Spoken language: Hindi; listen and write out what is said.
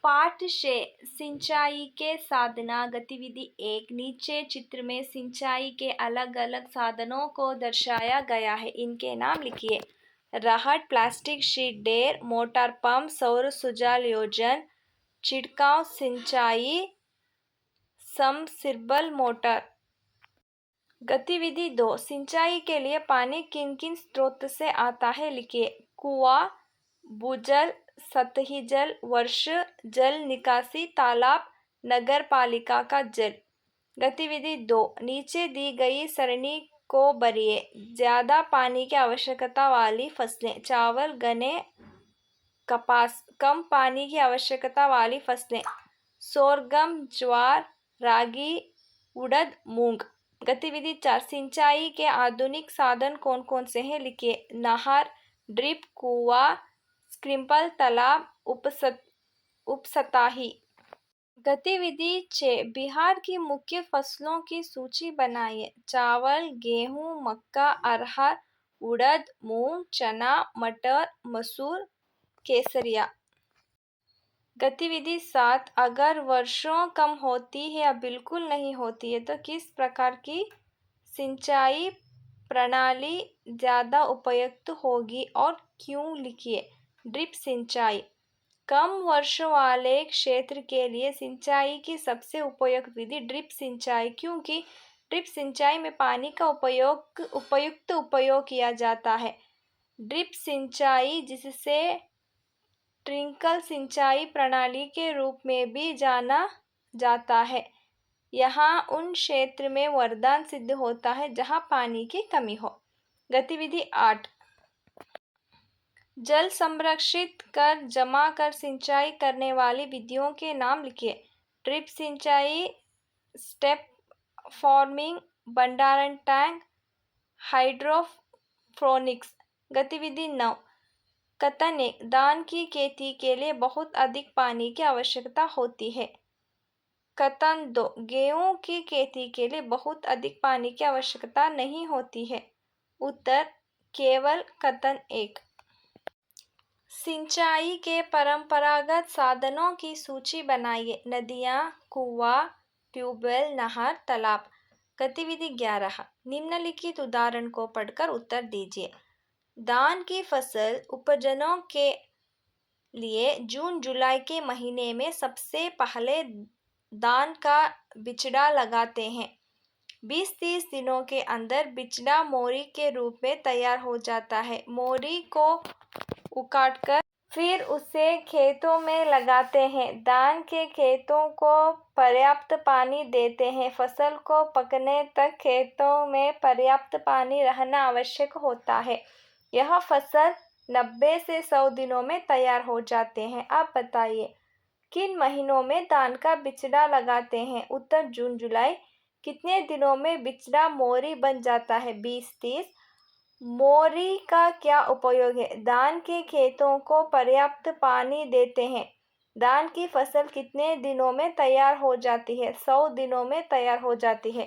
पाठ 6 सिंचाई के साधना गतिविधि 1 नीचे चित्र में सिंचाई के अलग अलग साधनों को दर्शाया गया है। इनके नाम लिखिए। राहत, plastic sheet der, motor pump, सौर सुजाल योजन, छिड़काव सिंचाई, सबमर्सिबल मोटर। गतिविधि 2 सिंचाई के लिए पानी किन किन स्रोत से आता है लिखिए। कुआं, भूजल, सतही जल, वर्ष जल निकासी, तालाब, नगर पालिका का जल। गतिविधि 2 नीचे दी गई सरणी को भरिए। ज़्यादा पानी की आवश्यकता वाली फसलें, चावल, गन्ने, कपास। कम पानी की आवश्यकता वाली फसलें, सोरगम, ज्वार, रागी, उड़द, मूंग। गतिविधि 4 सिंचाई के आधुनिक साधन कौन कौन से हैं लिखिए। नहर, ड्रिप, कुआं, स्प्रिंकलर, तालाब, उपसतही। गतिविधि 6 बिहार की मुख्य फसलों की सूची बनाइए। चावल, गेहूं, मक्का, अरहर, उड़द, मूंग, चना, मटर, मसूर, केसरिया। गतिविधि 7 अगर वर्षा कम होती है या बिल्कुल नहीं होती है तो किस प्रकार की सिंचाई प्रणाली ज़्यादा उपयुक्त होगी और क्यों लिखिए। ड्रिप सिंचाई कम वर्षा वाले क्षेत्र के लिए सिंचाई की सबसे उपयुक्त विधि ड्रिप सिंचाई, क्योंकि ड्रिप सिंचाई में पानी का उपयुक्त उपयोग किया जाता है। ड्रिप सिंचाई, जिससे ट्रिकल सिंचाई प्रणाली के रूप में भी जाना जाता है, यहाँ उन क्षेत्र में वरदान सिद्ध होता है जहाँ पानी की कमी हो। गतिविधि 8 जल संरक्षित कर जमा कर सिंचाई करने वाली विधियों के नाम लिखिए। ड्रिप सिंचाई, स्टेप फार्मिंग, भंडारण टैंक, हाइड्रोपोनिक्स। गतिविधि 9 कथन 1 धान की खेती के लिए बहुत अधिक पानी की आवश्यकता होती है। कथन 2 गेहूं की खेती के लिए बहुत अधिक पानी की आवश्यकता नहीं होती है। उत्तर केवल कथन 1। सिंचाई के परंपरागत साधनों की सूची बनाइए। नदियाँ, कुआं, ट्यूबवेल, नहर, तालाब। गतिविधि 11 निम्नलिखित उदाहरण को पढ़कर उत्तर दीजिए। धान की फसल उपजने के लिए जून जुलाई के महीने में सबसे पहले धान का बिचड़ा लगाते हैं। 20-30 दिनों के अंदर बिचड़ा मोरी के रूप में तैयार हो जाता है। मोरी को उखाड़कर फिर उसे खेतों में लगाते हैं। धान के खेतों को पर्याप्त पानी देते हैं। फसल को पकने तक खेतों में पर्याप्त पानी रहना आवश्यक होता है। यह फसल 90 से 100 दिनों में तैयार हो जाते हैं। अब बताइए किन महीनों में धान का बिचड़ा लगाते हैं। उत्तर जून जुलाई। कितने दिनों में बिचड़ा मोरी बन जाता है। 20-30। मोरी का क्या उपयोग है। धान के खेतों को पर्याप्त पानी देते हैं। धान की फसल कितने दिनों में तैयार हो जाती है। 100 दिनों में तैयार हो जाती है।